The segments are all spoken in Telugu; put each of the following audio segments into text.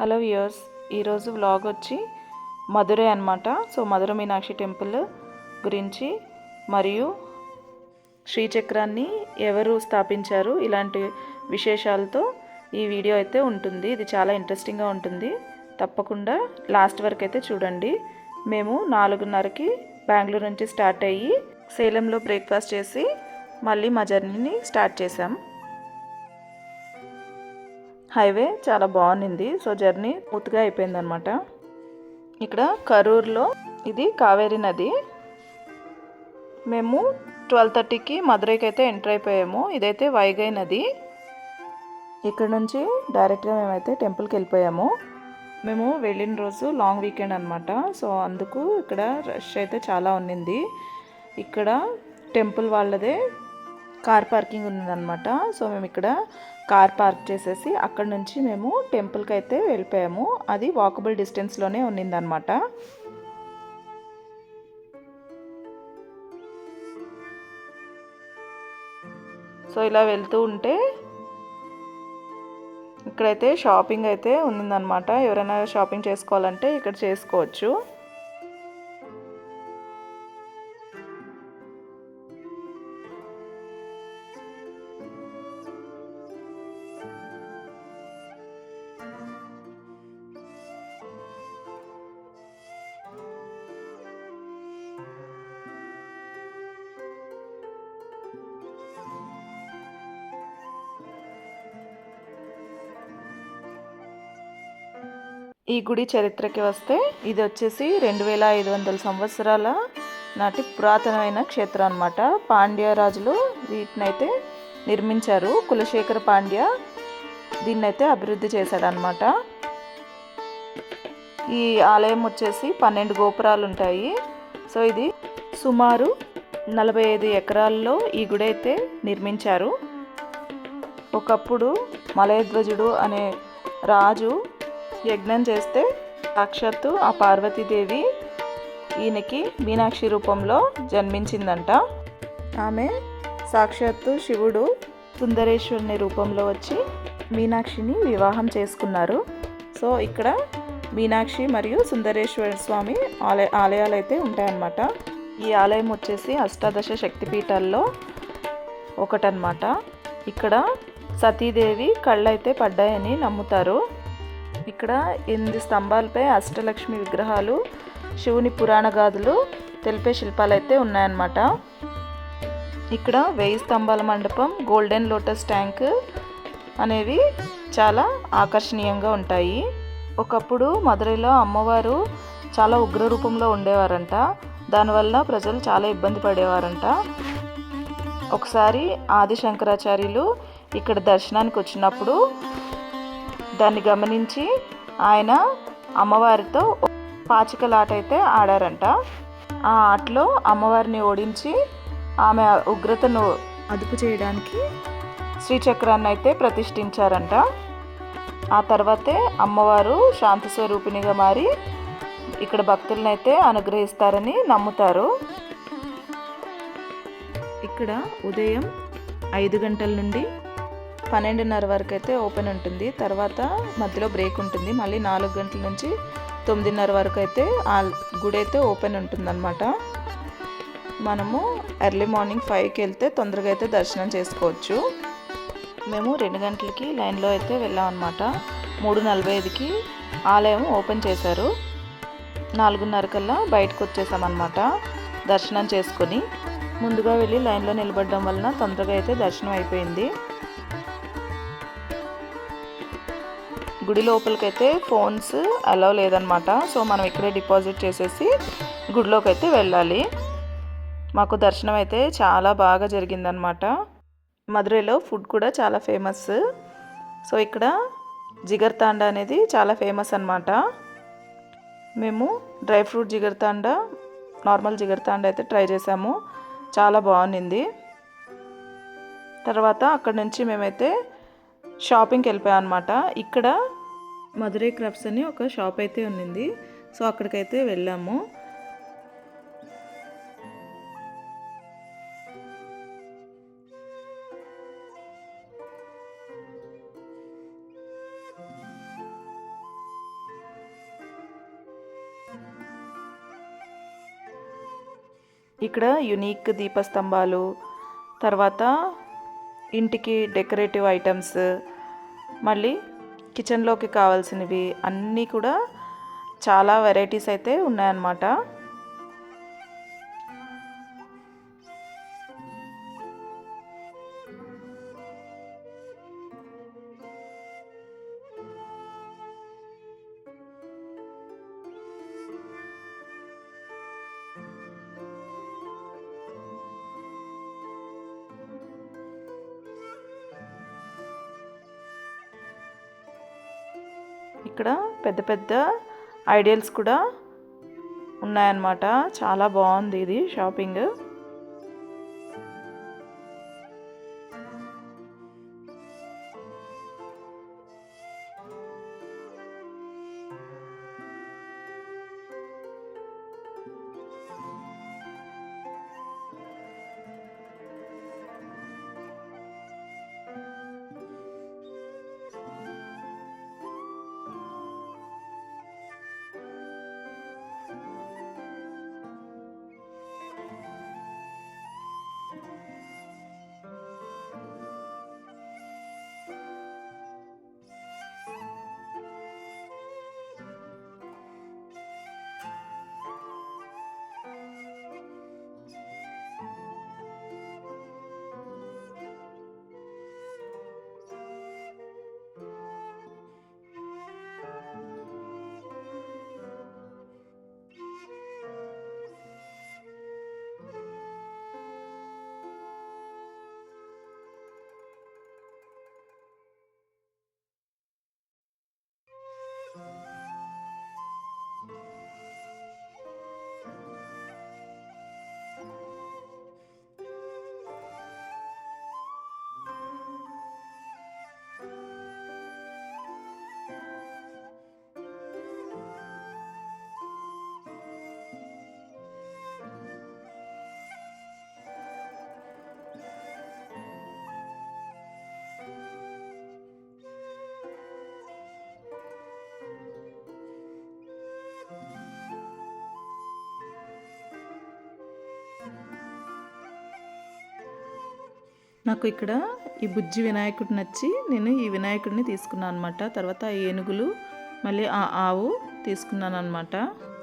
హలో వ్యూయర్స్, ఈరోజు వ్లాగ్ వచ్చి మధురై అన్నమాట. సో మధుర మీనాక్షి టెంపుల్ గురించి మరియు శ్రీచక్రాన్ని ఎవరు స్థాపించారు ఇలాంటి విశేషాలతో ఈ వీడియో అయితే ఉంటుంది. ఇది చాలా ఇంట్రెస్టింగ్గా ఉంటుంది. తప్పకుండా లాస్ట్ వరకు అయితే చూడండి. మేము 4:30కి బెంగళూరు నుంచి స్టార్ట్ అయ్యి సేలంలో బ్రేక్ఫాస్ట్ చేసి మళ్ళీ మా జర్నీని స్టార్ట్ చేసాం. హైవే చాలా బాగుంది. సో జర్నీ పూర్తిగా అయిపోయిందనమాట. ఇక్కడ కరూర్లో ఇది కావేరీ నది. మేము 12:30కి మధురైకి అయితే ఎంటర్ అయిపోయాము. ఇదైతే వైగై నది. ఇక్కడ నుంచి డైరెక్ట్గా మేమైతే టెంపుల్కి వెళ్ళిపోయాము. మేము వెళ్ళిన రోజు లాంగ్ వీకెండ్ అనమాట. సో అందుకు ఇక్కడ రష్ అయితే చాలా ఉన్నింది. ఇక్కడ టెంపుల్ వాళ్ళదే కార్ పార్కింగ్ ఉందన్నమాట. సో మేము ఇక్కడ కార్ పార్క్ చేసేసి అక్కడ నుంచి మేము టెంపుల్కి అయితే వెళ్ళిపోయాము. అది వాకబుల్ డిస్టెన్స్లోనే ఉన్నిందనమాట. సో ఇలా వెళ్తూ ఉంటే ఇక్కడైతే షాపింగ్ అయితే ఉన్నిందనమాట. ఎవరైనా షాపింగ్ చేసుకోవాలంటే ఇక్కడ చేసుకోవచ్చు. ఈ గుడి చరిత్రకి వస్తే ఇది వచ్చేసి 2500 సంవత్సరాల నాటి పురాతనమైన క్షేత్రం అన్నమాట. పాండ్య రాజులు వీటినైతే నిర్మించారు. కులశేఖర పాండ్య దీన్నైతే అభివృద్ధి చేశాడనమాట. ఈ ఆలయం వచ్చేసి 12 గోపురాలు ఉంటాయి. సో ఇది సుమారు 45 ఎకరాల్లో ఈ గుడి అయితే నిర్మించారు. ఒకప్పుడు మలయధ్వజుడు అనే రాజు యజ్ఞం చేస్తే సాక్షాత్తు ఆ పార్వతీదేవి ఈయనకి మీనాక్షి రూపంలో జన్మించిందంట. ఆమె సాక్షాత్తు శివుడు సుందరేశ్వరుని రూపంలో వచ్చి మీనాక్షిని వివాహం చేసుకున్నారు. సో ఇక్కడ మీనాక్షి మరియు సుందరేశ్వర స్వామి ఆలయాలు అయితే ఉంటాయన్నమాట. ఈ ఆలయం వచ్చేసి అష్టాదశ శక్తిపీఠాల్లో ఒకటన్నమాట. ఇక్కడ సతీదేవి కళ్ళైతే పడ్డాయని నమ్ముతారు. ఇక్కడ 8 స్తంభాలపై అష్టలక్ష్మి విగ్రహాలు, శివుని పురాణ గాథలు తెలిపే శిల్పాలు అయితే ఉన్నాయన్నమాట. ఇక్కడ 1000 స్తంభాల మండపం, గోల్డెన్ లోటస్ ట్యాంక్ అనేవి చాలా ఆకర్షణీయంగా ఉంటాయి. ఒకప్పుడు మధురైలో అమ్మవారు చాలా ఉగ్ర రూపంలో ఉండేవారంట. దానివల్ల ప్రజలు చాలా ఇబ్బంది పడేవారంట. ఒకసారి ఆది శంకరాచార్యులు ఇక్కడ దర్శనానికి వచ్చినప్పుడు దాన్ని గమనించి ఆయన అమ్మవారితో పాచికలాట అయితే ఆడారంట. ఆ ఆటలో అమ్మవారిని ఓడించి ఆమె ఉగ్రతను అదుపు చేయడానికి శ్రీచక్రాన్ని అయితే ప్రతిష్ఠించారంట. ఆ తర్వాతే అమ్మవారు శాంతి స్వరూపిణిగా మారి ఇక్కడ భక్తులను అయితే అనుగ్రహిస్తారని నమ్ముతారు. ఇక్కడ ఉదయం 5 గంటల నుండి 12:30 వరకు అయితే ఓపెన్ ఉంటుంది. తర్వాత మధ్యలో బ్రేక్ ఉంటుంది. మళ్ళీ 4 గంటల నుంచి 9:30 వరకు అయితే ఆ గుడి అయితే ఓపెన్ ఉంటుందన్నమాట. మనము ఎర్లీ మార్నింగ్ 5కి వెళ్తే తొందరగా అయితే దర్శనం చేసుకోవచ్చు. మేము 2 గంటలకి లైన్లో అయితే వెళ్ళామన్నమాట. 3:45కి ఆలయం ఓపెన్ చేశారు. 4:30 కల్లా బయటకు వచ్చేసామన్నమాట దర్శనం చేసుకొని. ముందుగా వెళ్ళి లైన్లో నిలబడడం వలన తొందరగా అయితే దర్శనం అయిపోయింది. గుడి లోపలికైతే ఫోన్స్ అలౌ లేదనమాట. సో మనం ఇక్కడే డిపాజిట్ చేసేసి గుడిలోకి అయితే వెళ్ళాలి. మాకు దర్శనం అయితే చాలా బాగా జరిగిందనమాట. మధురైలో ఫుడ్ కూడా చాలా ఫేమస్. సో ఇక్కడ జిగర్తాండా అనేది చాలా ఫేమస్ అనమాట. మేము dry fruit Jigarthanda, normal Jigarthanda అయితే ట్రై చేసాము. చాలా బాగుంది. తర్వాత అక్కడ నుంచి మేమైతే షాపింగ్కి వెళ్ళిపోయాం అనమాట. ఇక్కడ మధురై క్రాఫ్ట్స్ అని ఒక షాప్ అయితే ఉన్నింది. సో అక్కడికైతే వెళ్ళాము. ఇక్కడ యునీక్ దీపస్తంభాలు, తర్వాత ఇంటికి డెకరేటివ్ ఐటమ్స్, మళ్ళీ కిచెన్లోకి కావాల్సినవి అన్నీ కూడా చాలా వెరైటీస్ అయితే ఉన్నాయన్నమాట. ఇక్కడ పెద్ద పెద్ద ఐడియల్స్ కూడా ఉన్నాయన్నమాట. చాలా బాగుంది ఇది షాపింగ్. నాకు ఇక్కడ ఈ బుజ్జి వినాయకుడు నచ్చి నేను ఈ వినాయకుడిని తీసుకున్నాను అనమాట. తర్వాత ఏనుగులు, మళ్ళీ ఆ ఆవు తీసుకున్నాను అనమాట.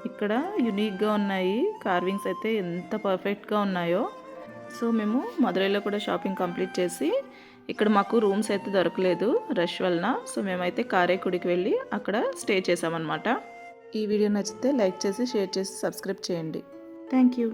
ఇక్కడ యునీక్గా ఉన్నాయి కార్వింగ్స్ అయితే, ఎంత పర్ఫెక్ట్గా ఉన్నాయో. సో మేము మదురైలో కూడా షాపింగ్ కంప్లీట్ చేసి ఇక్కడ మాకు రూమ్స్ అయితే దొరకలేదు రష్ వలన. సో మేమైతే కారైకుడికి వెళ్ళి అక్కడ స్టే చేసామన్నమాట. ఈ వీడియో నచ్చితే లైక్ చేసి, షేర్ చేసి, సబ్స్క్రైబ్ చేయండి. Thank you.